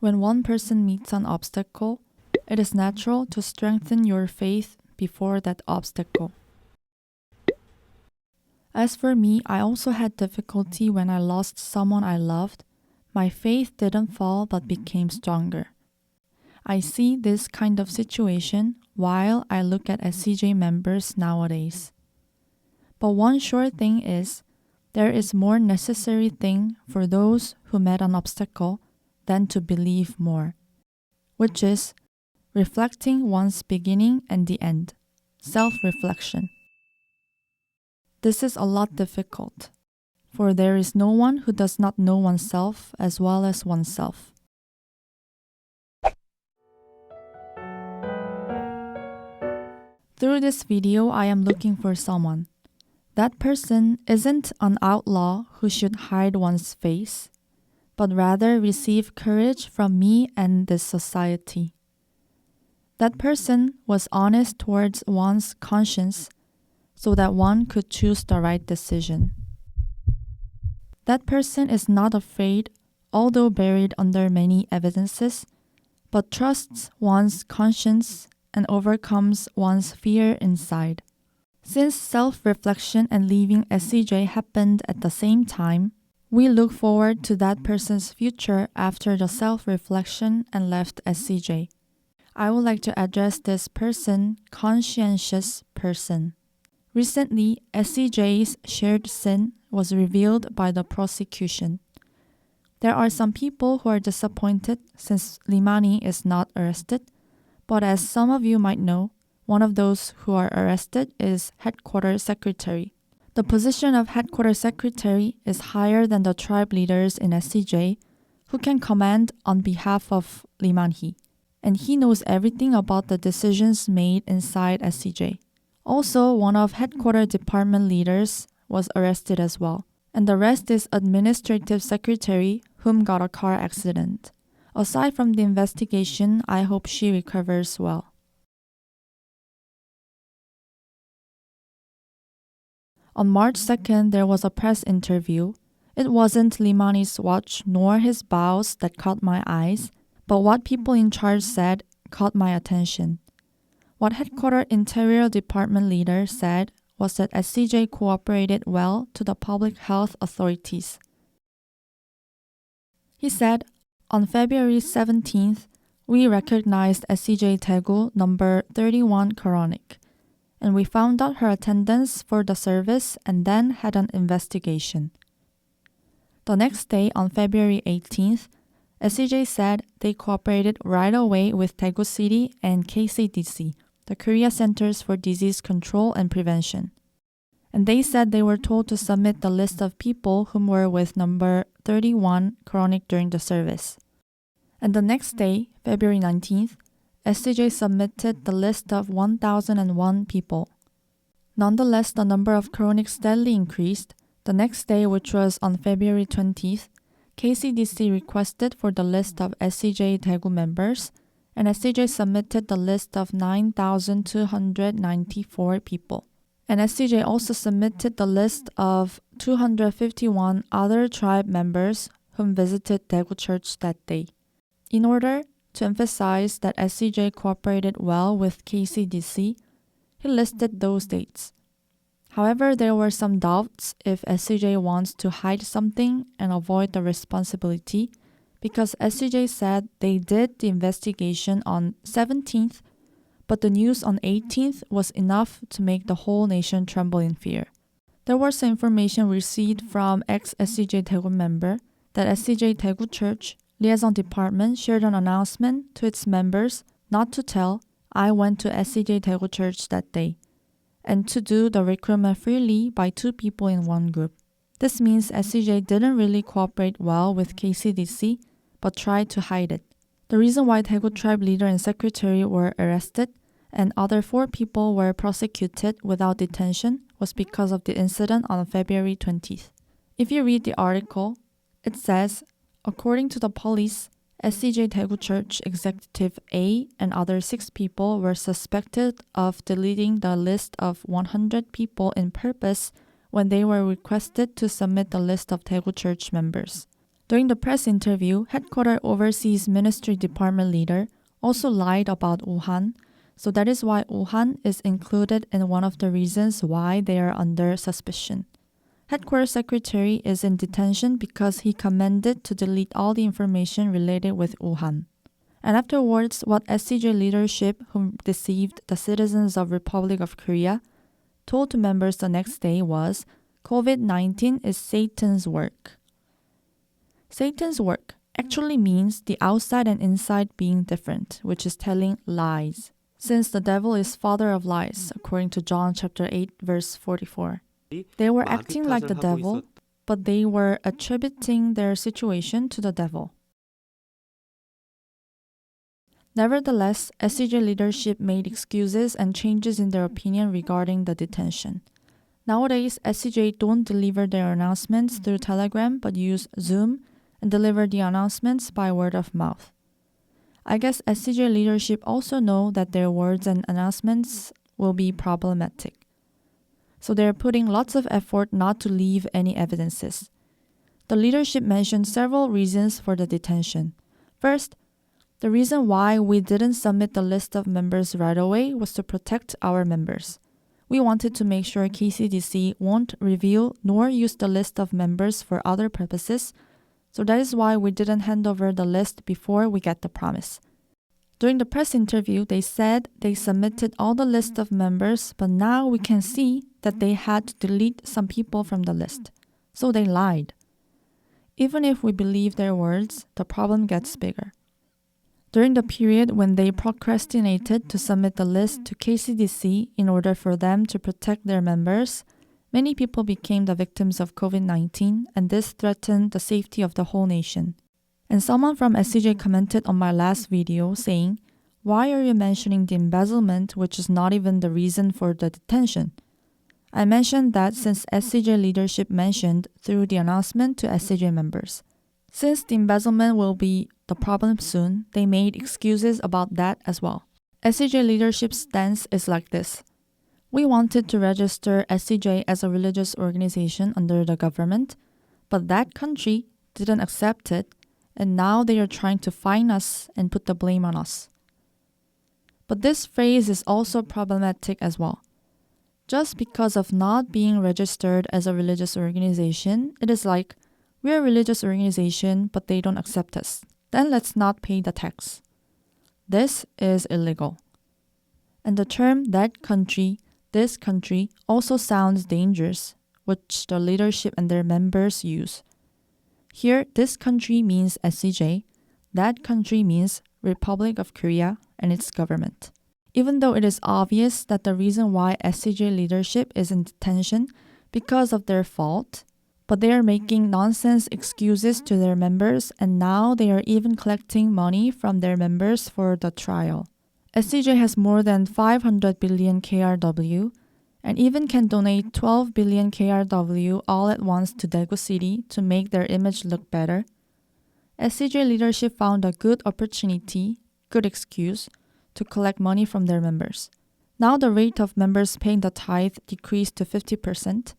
When one person meets an obstacle, it is natural to strengthen your faith before that obstacle. As for me, I also had difficulty when I lost someone I loved. My faith didn't fall but became stronger. I see this kind of situation while I look at SCJ members nowadays. But one sure thing is, there is more necessary thing for those who met an obstacle than to believe more, which is reflecting one's beginning and the end, self-reflection. This is a lot difficult, for there is no one who does not know oneself as well as oneself. Through this video, I am looking for someone. That person isn't an outlaw who should hide one's face, but rather receive courage from me and this society. That person was honest towards one's conscience so that one could choose the right decision. That person is not afraid, although buried under many evidences, but trusts one's conscience and overcomes one's fear inside. Since self-reflection and leaving SCJ happened at the same time, we look forward to that person's future after the self-reflection and left SCJ. I would like to address this person, conscientious person. Recently, SCJ's shared sin was revealed by the prosecution. There are some people who are disappointed since Limani is not arrested, but as some of you might know, one of those who are arrested is headquarters secretary. The position of headquarters secretary is higher than the tribe leaders in SCJ, who can command on behalf of Limani, and he knows everything about the decisions made inside SCJ. Also, one of headquarters department leaders was arrested as well, and the rest is administrative secretary whom got a car accident. Aside from the investigation, I hope she recovers well. On March 2nd, there was a press interview. It wasn't Limani's watch nor his bows that caught my eyes, but what people in charge said caught my attention. What headquarters interior department leader said was that SCJ cooperated well to the public health authorities. He said, on February 17th, we recognized SCJ Daegu number 31 Koronic, and we found out her attendance for the service and then had an investigation. The next day, on February 18th, SCJ said they cooperated right away with Daegu City and KCDC, the Korea Centers for Disease Control and Prevention. And they said they were told to submit the list of people whom were with number 31 Koronic during the service. And the next day, February 19th, SCJ submitted the list of 1,001 people. Nonetheless, the number of Koronic steadily increased. The next day, which was on February 20th, KCDC requested for the list of SCJ Daegu members, and SCJ submitted the list of 9,294 people. And SCJ also submitted the list of 251 other tribe members whom visited Daegu Church that day. In order to emphasize that SCJ cooperated well with KCDC, he listed those dates. However, there were some doubts if SCJ wants to hide something and avoid the responsibility, because SCJ said they did the investigation on 17th, but the news on 18th was enough to make the whole nation tremble in fear. There was information received from ex-SCJ Daegu member that SCJ Daegu Church Liaison Department shared an announcement to its members not to tell I went to SCJ Daegu Church that day, and to do the recruitment freely by 2 people in one group. This means SCJ didn't really cooperate well with KCDC, but tried to hide it. The reason why Daegu tribe leader and secretary were arrested and other 4 people were prosecuted without detention was because of the incident on February 20th. If you read the article, it says, according to the police, SCJ Daegu Church Executive A and other 6 people were suspected of deleting the list of 100 people in purpose when they were requested to submit the list of Daegu Church members. During the press interview, Headquarter Overseas Ministry Department leader also lied about Wuhan, so that is why Wuhan is included in one of the reasons why they are under suspicion. Headquarters Secretary is in detention because he commanded to delete all the information related with Wuhan. And afterwards, what SCJ leadership, who deceived the citizens of Republic of Korea, told to members the next day was, COVID-19 is Satan's work. Satan's work actually means the outside and inside being different, which is telling lies, since the devil is father of lies, according to John chapter 8, verse 44. They were acting like the devil, but they were attributing their situation to the devil. Nevertheless, SCJ leadership made excuses and changes in their opinion regarding the detention. Nowadays, SCJ don't deliver their announcements through Telegram but use Zoom and deliver the announcements by word of mouth. I guess SCJ leadership also know that their words and announcements will be problematic. So they're putting lots of effort not to leave any evidences. The leadership mentioned several reasons for the detention. First, the reason why we didn't submit the list of members right away was to protect our members. We wanted to make sure KCDC won't reveal nor use the list of members for other purposes, so that is why we didn't hand over the list before we get the promise. During the press interview, they said they submitted all the list of members, but now we can see that they had to delete some people from the list. So they lied. Even if we believe their words, the problem gets bigger. During the period when they procrastinated to submit the list to KCDC in order for them to protect their members, many people became the victims of COVID-19, and this threatened the safety of the whole nation. And someone from SCJ commented on my last video saying, "Why are you mentioning the embezzlement, which is not even the reason for the detention?" I mentioned that since SCJ leadership mentioned through the announcement to SCJ members. Since the embezzlement will be the problem soon, they made excuses about that as well. SCJ leadership's stance is like this. We wanted to register SCJ as a religious organization under the government, but that country didn't accept it, and now they are trying to fine us and put the blame on us. But this phrase is also problematic as well. Just because of not being registered as a religious organization, it is like, we're a religious organization, but they don't accept us. Then let's not pay the tax. This is illegal. And the term that country, this country also sounds dangerous, which the leadership and their members use. Here, this country means SCJ, that country means Republic of Korea and its government. Even though it is obvious that the reason why SCJ leadership is in detention because of their fault, but they are making nonsense excuses to their members, and now they are even collecting money from their members for the trial. SCJ has more than 500 billion KRW and even can donate 12 billion KRW all at once to Daegu City to make their image look better. SCJ leadership found a good opportunity, good excuse, to collect money from their members. Now the rate of members paying the tithe decreased to 50%,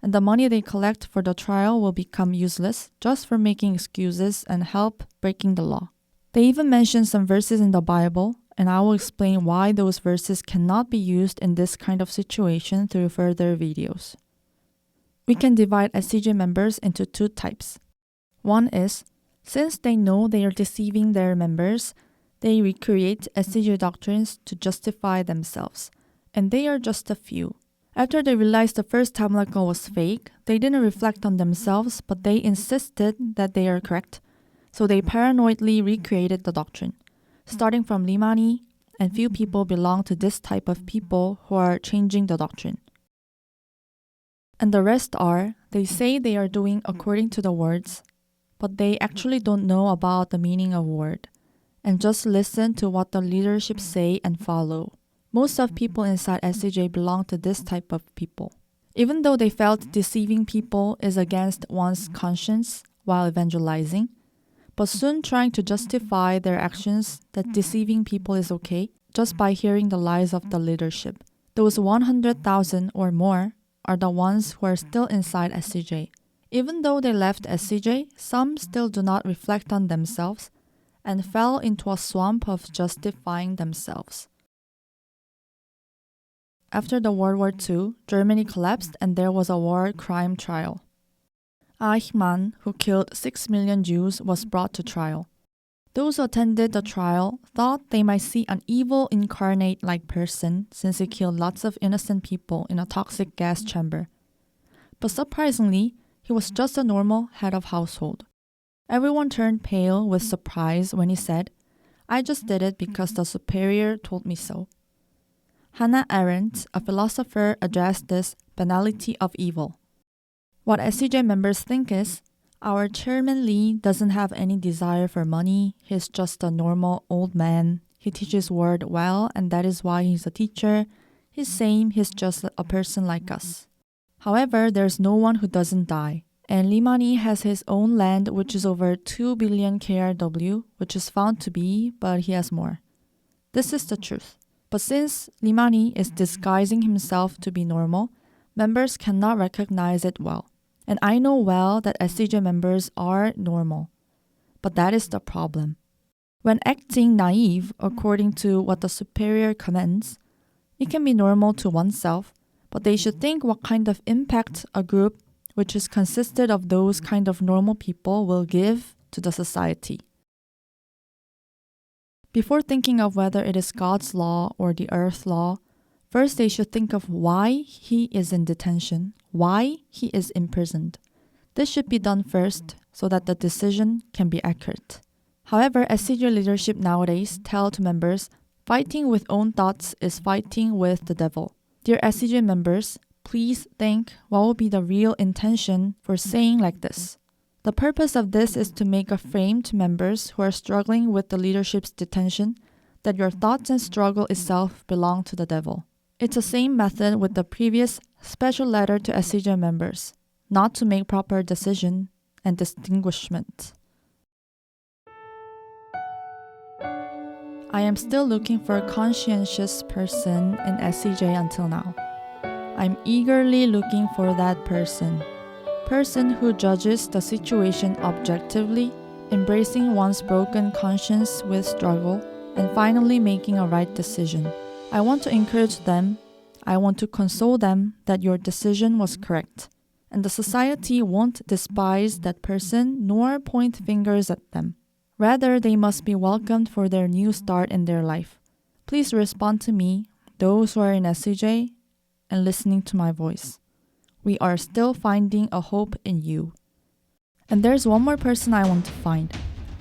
and the money they collect for the trial will become useless just for making excuses and help breaking the law. They even mention some verses in the Bible, and I will explain why those verses cannot be used in this kind of situation through further videos. We can divide SCJ members into two types. One is, since they know they are deceiving their members, they recreate SCJ doctrines to justify themselves, and they are just a few. After they realized the first tabernacle was fake, they didn't reflect on themselves, but they insisted that they are correct, so they paranoidly recreated the doctrine. Starting from Limani, and few people belong to this type of people who are changing the doctrine. And the rest are, they say they are doing according to the words, but they actually don't know about the meaning of word, and just listen to what the leadership say and follow. Most of people inside SCJ belong to this type of people. Even though they felt deceiving people is against one's conscience while evangelizing, but soon trying to justify their actions that deceiving people is okay just by hearing the lies of the leadership. Those 100,000 or more are the ones who are still inside SCJ. Even though they left SCJ, some still do not reflect on themselves and fell into a swamp of justifying themselves. After the World War II, Germany collapsed and there was a war crime trial. Eichmann, who killed 6 million Jews, was brought to trial. Those who attended the trial thought they might see an evil incarnate-like person since he killed lots of innocent people in a toxic gas chamber. But surprisingly, he was just a normal head of household. Everyone turned pale with surprise when he said, "I just did it because the superior told me so." Hannah Arendt, a philosopher, addressed this banality of evil. What SCJ members think is, our chairman Lee doesn't have any desire for money, he's just a normal old man, he teaches word well and that is why he's a teacher, he's sane, he's just a person like us. However, there's no one who doesn't die. And Limani has his own land which is over 2 billion KRW, which is found to be, but he has more. This is the truth. But since Limani is disguising himself to be normal, members cannot recognize it well. And I know well that SCJ members are normal. But that is the problem. When acting naive according to what the superior commands, it can be normal to oneself, but they should think what kind of impact a group which is consisted of those kind of normal people will give to the society. Before thinking of whether it is God's law or the earth law, first they should think of why he is in detention, why he is imprisoned. This should be done first so that the decision can be accurate. However, SCJ leadership nowadays tell to members, fighting with own thoughts is fighting with the devil. Dear SCJ members, please think what will be the real intention for saying like this. The purpose of this is to make a frame to members who are struggling with the leadership's detention that your thoughts and struggle itself belong to the devil. It's the same method with the previous special letter to SCJ members, not to make proper decision and distinguishment. I am still looking for a conscientious person in SCJ until now. I'm eagerly looking for that person who judges the situation objectively, embracing one's broken conscience with struggle, and finally making a right decision. I want to encourage them, I want to console them that your decision was correct, and the society won't despise that person nor point fingers at them. Rather, they must be welcomed for their new start in their life. Please respond to me, those who are in SCJ, and listening to my voice. We are still finding a hope in you. And there's one more person I want to find.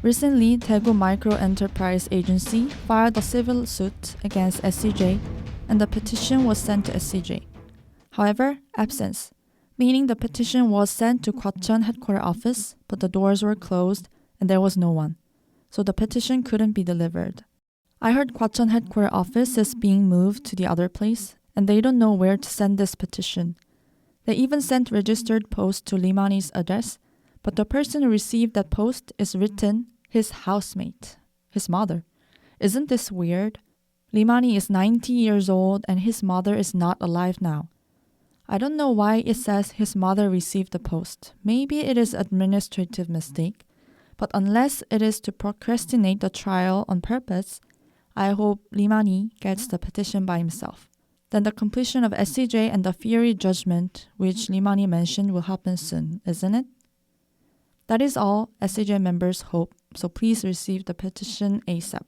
Recently, Daegu Micro Enterprise Agency filed a civil suit against SCJ, and the petition was sent to SCJ. However, absence, meaning the petition was sent to Gwacheon headquarters office, but the doors were closed and there was no one, so the petition couldn't be delivered. I heard Gwacheon headquarters office is being moved to the other place, and they don't know where to send this petition. They even sent registered post to Limani's address, but the person who received that post is written his housemate, his mother. Isn't this weird? Limani is 90 years old and his mother is not alive now. I don't know why it says his mother received the post. Maybe it is administrative mistake, but unless it is to procrastinate the trial on purpose, I hope Limani gets the petition by himself. Then the completion of SCJ and the fiery judgment, which Limani mentioned, will happen soon, isn't it? That is all SCJ members hope, so please receive the petition ASAP.